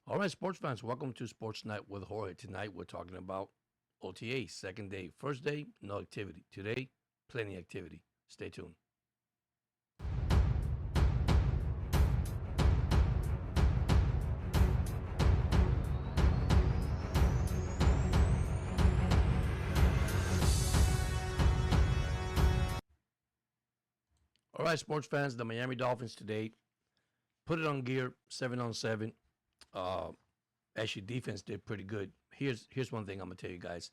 All right, sports fans, welcome to Sports Night with Jorge. Tonight we're talking about OTA, second day. First day, no activity. Today, plenty activity. Stay tuned. All right, sports fans, the Miami Dolphins today put it on gear, 7-on-7. Uh, Actually, defense did pretty good. Here's one thing I'm gonna tell you guys: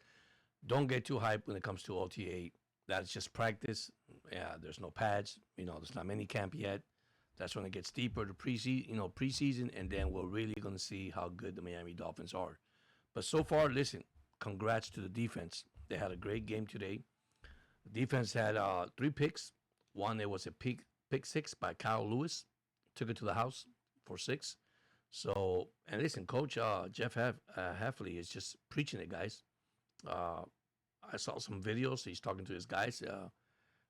don't get too hyped when it comes to OTA. That's just practice. Yeah, there's no pads. There's not many camp yet. That's when it gets deeper to preseason, and then we're really gonna see how good the Miami Dolphins are. But so far, listen, congrats to the defense. They had a great game today. The defense had three picks. One, it was a pick six by Kyle Lewis, took it to the house for six. So, and listen, Coach Jeff Heffley is just preaching it, guys. Uh, I saw some videos. He's talking to his guys.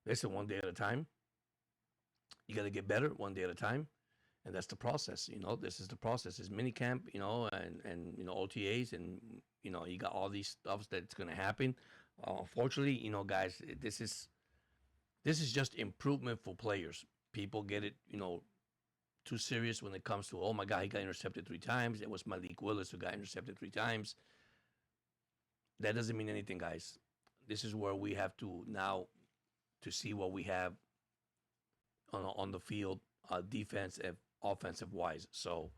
Listen, one day at a time. You got to get better one day at a time, and that's the process. This is the process. It's mini camp, and OTAs, and you got all these stuff that's going to happen. Unfortunately, guys, this is just improvement for players. People get it, too serious when it comes to, oh my God, he got intercepted three times. It was Malik Willis who got intercepted three times. That doesn't mean anything, guys. This is where we have to now to see what we have on the field, defensive, offensive wise. So,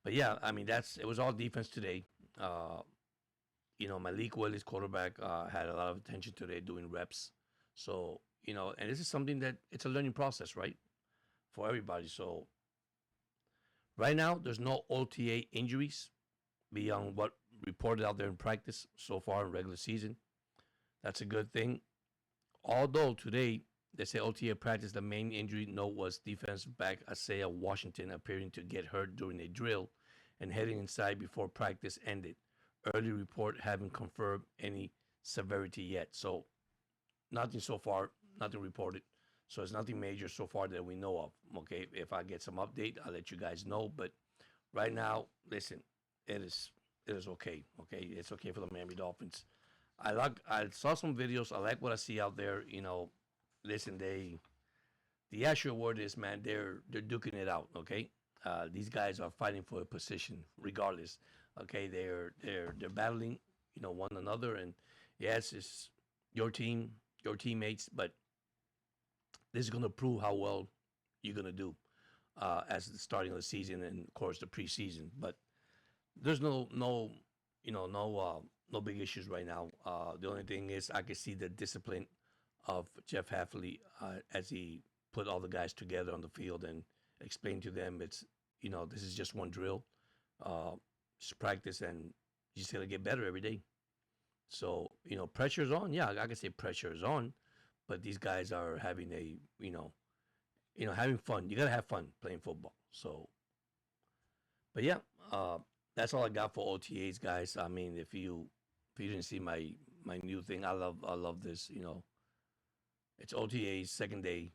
but yeah, I mean it was all defense today. Malik Willis, quarterback, had a lot of attention today doing reps. So and this is something that it's a learning process, right, for everybody. So right now, there's no OTA injuries beyond what reported out there in practice so far in regular season. That's a good thing. Although today, they say OTA practice, the main injury note was defensive back Isaiah Washington appearing to get hurt during a drill and heading inside before practice ended. Early report haven't confirmed any severity yet. So nothing so far, nothing reported. So it's nothing major so far that we know of. Okay, if I get some update, I'll let you guys know. But right now, listen, it is okay. Okay, it's okay for the Miami Dolphins. I saw some videos. I like what I see out there. Listen, the actual word is, man, they're duking it out. Okay, these guys are fighting for a position regardless. Okay, they're battling, one another, and yes, it's your team, your teammates, but this is going to prove how well you're going to do as the starting of the season and of course the preseason. But there's no big issues right now. The only thing is I can see the discipline of Jeff Heffley as he put all the guys together on the field and explained to them this is just one drill, just practice, and you just got to get better every day. So pressure's on. Yeah, I can say pressure is on, but these guys are having having fun. You gotta have fun playing football. So, but yeah, that's all I got for OTAs, guys. I mean, if you didn't see my new thing, I love this. It's OTAs second day.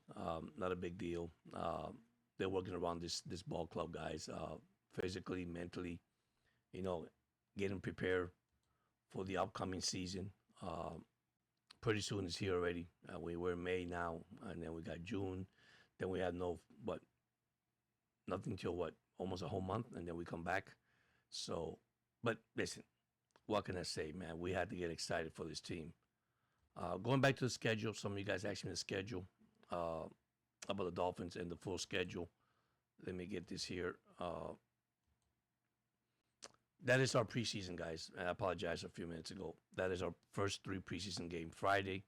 Not a big deal. They're working around this ball club, guys. Physically, mentally, you know, getting prepared for the upcoming season. Pretty soon it's here already. We're in May now, and then we got June. Then we have nothing till what, almost a whole month, and then we come back. So, but listen, what can I say, man? We had to get excited for this team. Going back to the schedule, some of you guys asked me the schedule about the Dolphins and the full schedule. Let me get this here. That is our preseason, guys. I apologize a few minutes ago. That is our first three preseason game: Friday,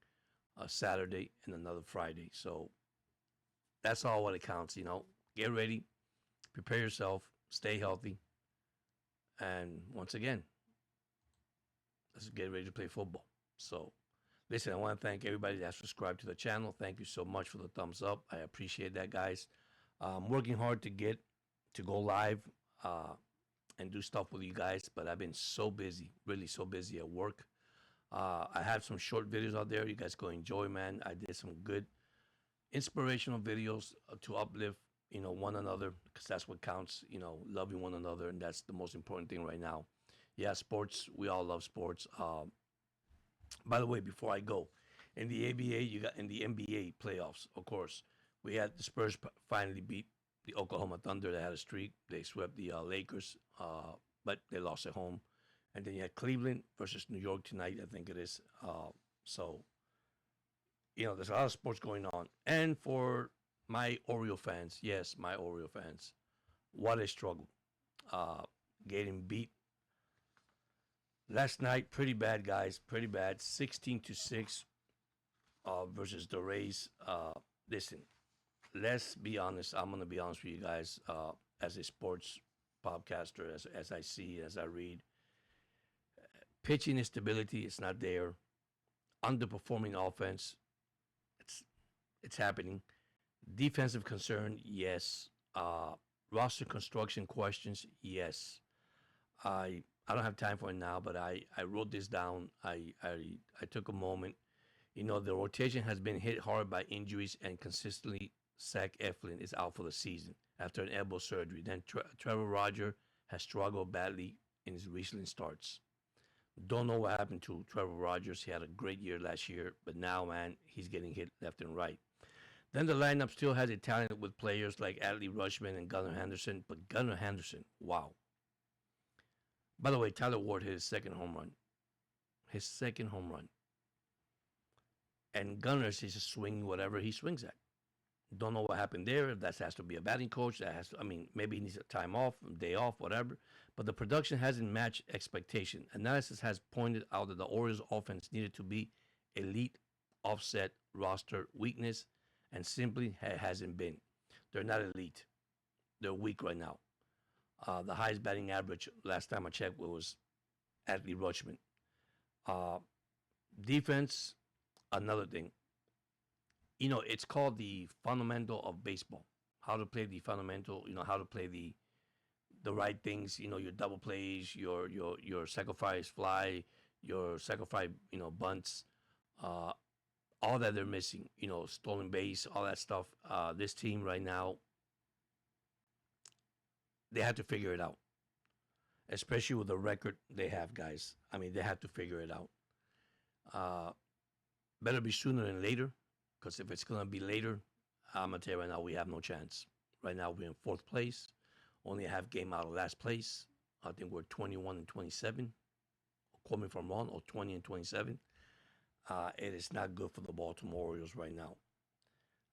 Saturday, and another Friday. So that's all what it counts. Get ready, prepare yourself, stay healthy, and once again, let's get ready to play football. So, listen, I want to thank everybody that's subscribed to the channel. Thank you so much for the thumbs up. I appreciate that, guys. I'm working hard to go live and do stuff with you guys, but I've been so busy, really so busy at work. I have some short videos out there. You guys go enjoy, man. I did some good inspirational videos to uplift one another, because that's what counts. Loving one another, and that's the most important thing right now. Yeah, sports. We all love sports. By the way, before I go, in the ABA, you got in the NBA playoffs, of course, we had the Spurs finally beat the Oklahoma Thunder. They had a streak. They swept the Lakers, but they lost at home. And then you had Cleveland versus New York tonight, I think it is. So, there's a lot of sports going on. And for my Oriole fans, yes, my Oriole fans, what a struggle. Getting beat last night, pretty bad, guys, pretty bad. 16-6 versus the Rays. Listen, let's be honest. I'm going to be honest with you guys as a sports podcaster, as I see, as I read. Pitching instability is not there. Underperforming offense, it's happening. Defensive concern, yes. Roster construction questions, yes. I don't have time for it now, but I wrote this down. I took a moment. The rotation has been hit hard by injuries, and consistently Zach Eflin is out for the season after an elbow surgery. Then Trevor Rogers has struggled badly in his recent starts. Don't know what happened to Trevor Rogers. He had a great year last year, but now, man, he's getting hit left and right. Then the lineup still has a talent with players like Adley Rutschman and Gunnar Henderson, but Gunnar Henderson, wow. By the way, Tyler Ward hit his second home run. His second home run. And Gunnar's is just swinging whatever he swings at. Don't know what happened there. That has to be a batting coach. Maybe he needs a time off, a day off, whatever. But the production hasn't matched expectation. Analysis has pointed out that the Orioles offense needed to be elite, offset roster weakness, and simply hasn't been. They're not elite. They're weak right now. The highest batting average last time I checked was Adley Rutschman. Defense, another thing. It's called the fundamental of baseball. How to play the fundamental. How to play the right things. Your double plays, your sacrifice fly, your sacrifice bunts. All that they're missing. Stolen base, all that stuff. This team right now, they have to figure it out, especially with the record they have, guys. They have to figure it out. Better be sooner than later, because if it's going to be later, I'm going to tell you right now, we have no chance. Right now, we're in fourth place, only a half game out of last place. I think we're 21-27. Quote me if I'm wrong, or 20-27. It is not good for the Baltimore Orioles right now.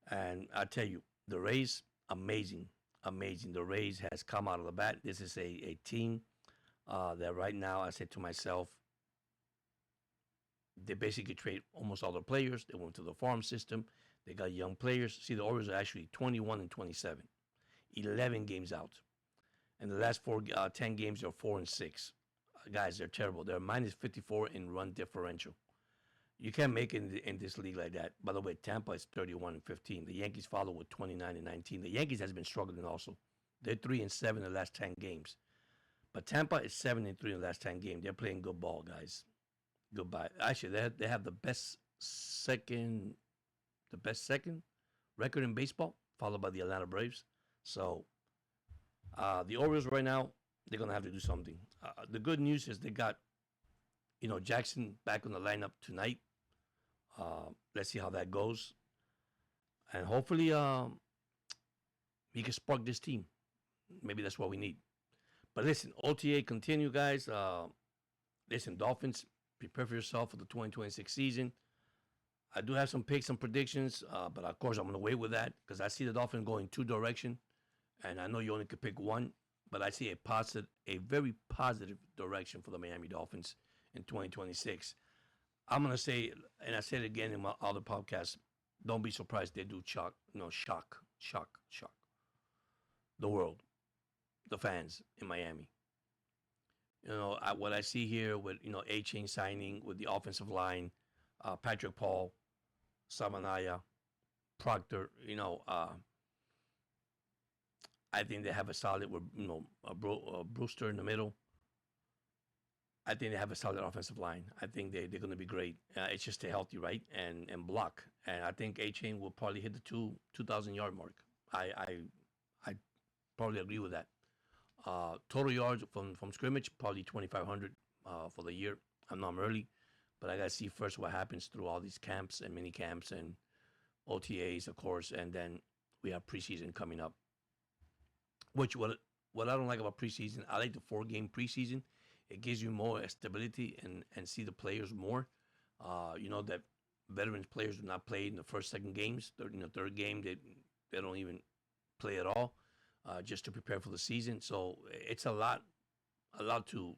And I tell you, the Rays, amazing. The Rays has come out of the bat. This is a team that right now, I said to myself, they basically trade almost all their players. They went to the farm system. They got young players. See, the Orioles are actually 21-27, 11 games out. And the last 10 games, they're 4-6. Guys, they're terrible. They're minus 54 in run differential. You can't make it in this league like that. By the way, Tampa is 31-15. The Yankees follow with 29-19. The Yankees has been struggling also. They're 3-7 in the last 10 games. But Tampa is 7-3 in the last 10 games. They're playing good ball, guys. Goodbye. Actually, they have the best second record in baseball, followed by the Atlanta Braves. So the Orioles right now, they're gonna have to do something. The good news is they got, Jackson back on the lineup tonight. Let's see how that goes, and hopefully he can spark this team. Maybe that's what we need. But listen, OTA continue, guys. Listen, Dolphins, prepare for yourself for the 2026 season. I do have some picks, some predictions, but of course I'm going to wait with that because I see the Dolphins going two direction, and I know you only could pick one, but I see a very positive direction for the Miami Dolphins in 2026. I'm going to say, and I said it again in my other podcast, don't be surprised they do shock the world, the fans in Miami. What I see here with, A-Chain signing with the offensive line, Patrick Paul, Samanaya, Proctor, I think they have a solid with, Brewster in the middle. I think they have a solid offensive line. I think they're going to be great. It's just stay healthy, right? And block. And I think A-Chain will probably hit the 2,000 yard mark. probably agree with that. Total yards from scrimmage, probably 2,500 for the year. I know I'm early, but I got to see first what happens through all these camps and mini camps and OTAs, of course, and then we have preseason coming up. Which what I don't like about preseason, I like the 4-game preseason. It gives you more stability and see the players more. That veterans players do not play in the first, second games. Third game they don't even play at all, just to prepare for the season. So it's a lot to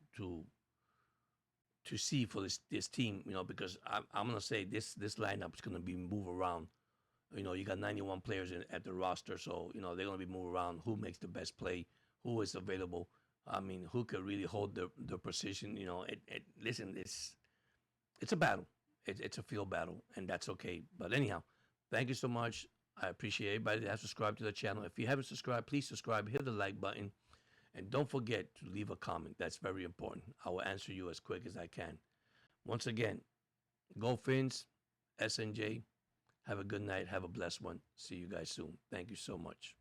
see for this team. Because I'm gonna say this lineup is gonna be move around. You got 91 players at the roster, so they're going to be moving around. Who makes the best play? Who is available? I mean, who could really hold the precision? Listen, it's a battle. It's a field battle, and that's okay. But anyhow, thank you so much. I appreciate everybody that has subscribed to the channel. If you haven't subscribed, please subscribe. Hit the like button, and don't forget to leave a comment. That's very important. I will answer you as quick as I can. Once again, go Fins, SNJ. Have a good night. Have a blessed one. See you guys soon. Thank you so much.